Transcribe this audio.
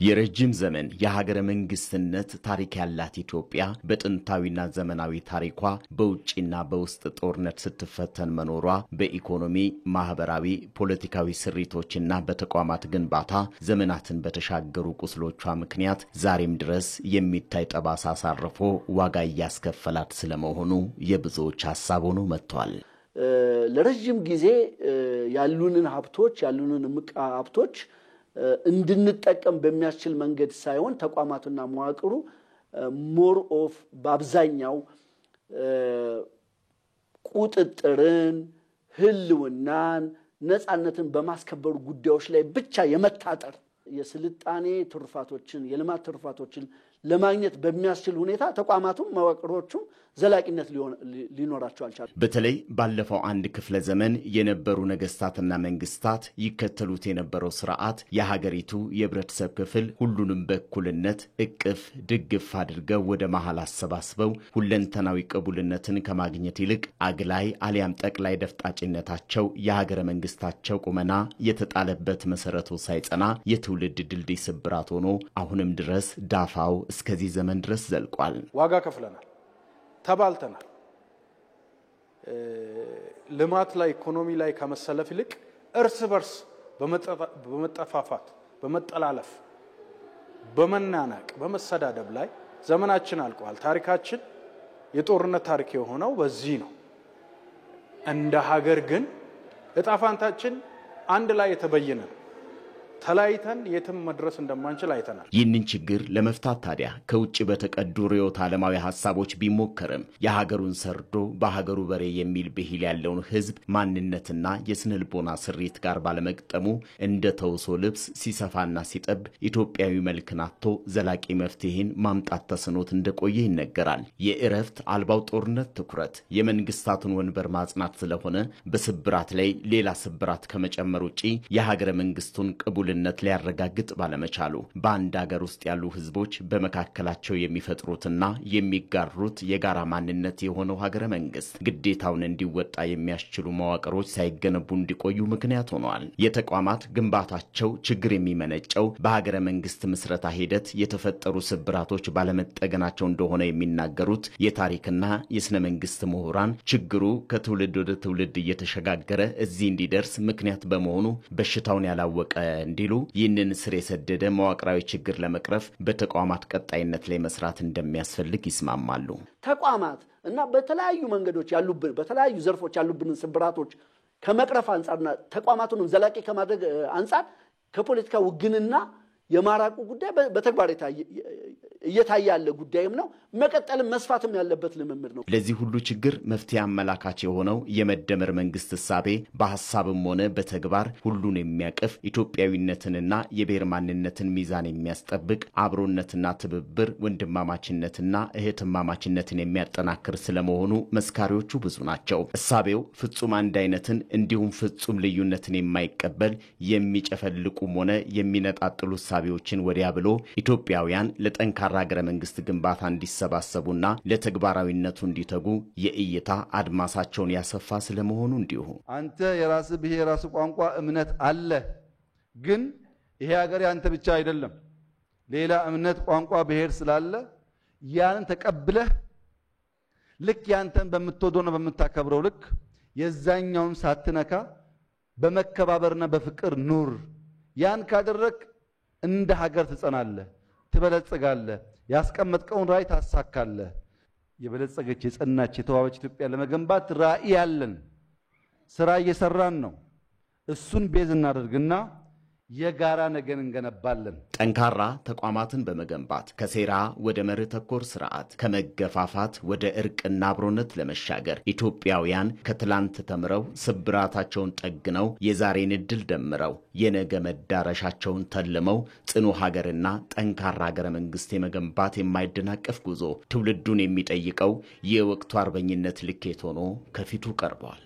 የረጅም ዘመን የሀገረ መንግስትነት ታሪክ ያላት ኢትዮጵያ በጥንታዊና ዘመናዊ ታሪኳ በውጪና በውስጥ ጦርነት ስትፈተን መኖሯ በኢኮኖሚ፣ ማህበራዊ፣ ፖለቲካዊ ስሪቶችና በተቋማት ግንባታ ዘመናትን በተሻገሩ ቁስሎቿ ምክንያት ዛሬም ድረስ የሚታይ ጠባሳ አሳርፎ ዋጋ ያስከፈላት ስለመሆኑ የብዙዎች ሐሳብ ሆኖ መጥቷል። ለረጅም ጊዜ ያሉንን ሀብቶች እንድንጠቀም በሚያስችል መንገድ ሳይሆን ተቋማቱና መዋቅሩ ሞር ኦፍ በአብዛኛው ቁጥጥርን፣ ህልውናን፣ ነፃነትን በማስከበሩ ጉዳዮች ላይ ብቻ የመታጠር የስልጣኔ ትሩፋቶችን የልማት ትሩፋቶችን ለማግኘት በሚያስችል ሁኔታ ተቋማቱም መዋቅሮቹም ዘላቂነት ሊኖራቸው አልቻለም። በተለይ ባለፈው አንድ ክፍለ ዘመን የነበሩ ነገስታትና መንግስታት ይከተሉት የነበረው ስርዓት የሀገሪቱ የህብረተሰብ ክፍል ሁሉንም በእኩልነት እቅፍ ድግፍ አድርገው ወደ መሃል አሰባስበው ሁለንተናዊ ቅቡልነትን ከማግኘት ይልቅ አግላይ አሊያም ጠቅላይ ደፍጣጭነታቸው የሀገረ መንግስታቸው ቁመና የተጣለበት መሰረቱ ሳይጸና የትውልድ ድልድይ ስብራት ሆኖ አሁንም ድረስ ዳፋው እስከዚህ ዘመን ድረስ ዘልቋል። ዋጋ ከፍለናል፣ ተባልተናል። ልማት ላይ ኢኮኖሚ ላይ ከመሰለፍ ይልቅ እርስ በርስ በመጠፋፋት በመጠላለፍ በመናናቅ በመሰዳደብ ላይ ዘመናችን አልቋል። ታሪካችን የጦርነት ታሪክ የሆነው በዚህ ነው። እንደ ሀገር ግን እጣፋንታችን አንድ ላይ የተበየነ ተላይተን የትም መድረስ እንደማንችል አይተናል። ይህንን ችግር ለመፍታት ታዲያ ከውጭ በተቀዱ ርዕዮተ ዓለማዊ ሐሳቦች ቢሞከርም የሀገሩን ሰርዶ በሀገሩ በሬ የሚል ብሂል ያለውን ህዝብ ማንነትና የስነ ልቦና ስሪት ጋር ባለመግጠሙ እንደ ተውሶ ልብስ ሲሰፋና ሲጠብ ኢትዮጵያዊ መልክን አጥቶ ዘላቂ መፍትሄን ማምጣት ተስኖት እንደቆየ ይነገራል። የእረፍት አልባው ጦርነት ትኩረት የመንግስታቱን ወንበር ማጽናት ስለሆነ በስብራት ላይ ሌላ ስብራት ከመጨመር ውጪ የሀገረ መንግስቱን ቅቡልነት ሊያረጋግጥ ባለመቻሉ በአንድ ሀገር ውስጥ ያሉ ህዝቦች በመካከላቸው የሚፈጥሩትና የሚጋሩት የጋራ ማንነት የሆነው ሀገረ መንግስት ግዴታውን እንዲወጣ የሚያስችሉ መዋቅሮች ሳይገነቡ እንዲቆዩ ምክንያት ሆነዋል። የተቋማት ግንባታቸው ችግር የሚመነጨው በሀገረ መንግስት ምስረታ ሂደት የተፈጠሩ ስብራቶች ባለመጠገናቸው እንደሆነ የሚናገሩት የታሪክና የስነ መንግስት ምሁራን ችግሩ ከትውልድ ወደ ትውልድ እየተሸጋገረ እዚህ እንዲደርስ ምክንያት በመሆኑ በሽታውን ያላወቀ እንዲሉ ይህንን ስር የሰደደ መዋቅራዊ ችግር ለመቅረፍ በተቋማት ቀጣይነት ላይ መስራት እንደሚያስፈልግ ይስማማሉ። ተቋማት እና በተለያዩ መንገዶች ያሉብን በተለያዩ ዘርፎች ያሉብን ስብራቶች ከመቅረፍ አንፃርና ተቋማቱንም ዘላቂ ከማድረግ አንፃር ከፖለቲካ ውግንና የማራቁ ጉዳይ በተግባር እየታየ ያለ ጉዳይም ነው። መቀጠልም መስፋትም ያለበት ልምምድ ነው። ለዚህ ሁሉ ችግር መፍትሄ አመላካች የሆነው የመደመር መንግስት እሳቤ በሐሳብም ሆነ በተግባር ሁሉን የሚያቅፍ ኢትዮጵያዊነትንና የብሔር ማንነትን ሚዛን የሚያስጠብቅ አብሮነትና ትብብር ወንድማማችነትና እህትማማችነትን የሚያጠናክር ስለመሆኑ መስካሪዎቹ ብዙ ናቸው። እሳቤው ፍጹም አንድ አይነትን እንዲሁም ፍጹም ልዩነትን የማይቀበል የሚጨፈልቁም ሆነ የሚነጣጥሉ እሳቤዎችን ወዲያ ብሎ ኢትዮጵያውያን ለጠንካራ ሀገረ መንግስት ግንባታ እንዲሰባሰቡና ለተግባራዊነቱ እንዲተጉ የእይታ አድማሳቸውን ያሰፋ ስለመሆኑ እንዲሁ አንተ የራስ ብሔር የራስ ቋንቋ እምነት አለ፣ ግን ይሄ ሀገር ያንተ ብቻ አይደለም። ሌላ እምነት ቋንቋ ብሔር ስላለ ያንን ተቀብለህ ልክ ያንተን በመተዶነ በመታከብረው ልክ የዛኛውን ሳትነካ በመከባበርና በፍቅር ኑር። ያን ካደረክ እንደ ሀገር ትጸናለህ፣ ትበለጽጋለህ፣ ያስቀመጥከውን ራዕይ ታሳካለህ። የበለጸገች የጸናች የተዋበች ኢትዮጵያ ለመገንባት ራዕይ ያለን ስራ እየሰራን ነው። እሱን ቤዝ እናደርግና የጋራ ነገን እንገነባለን። ጠንካራ ተቋማትን በመገንባት ከሴራ ወደ መርህ ተኮር ስርዓት ከመገፋፋት ወደ እርቅና አብሮነት ለመሻገር ኢትዮጵያውያን ከትላንት ተምረው ስብራታቸውን ጠግነው የዛሬን ዕድል ደምረው የነገ መዳረሻቸውን ተልመው ጽኑ ሀገርና ጠንካራ ሀገረ መንግስት የመገንባት የማይደናቀፍ ጉዞ ትውልዱን የሚጠይቀው የወቅቱ አርበኝነት ልኬት ሆኖ ከፊቱ ቀርቧል።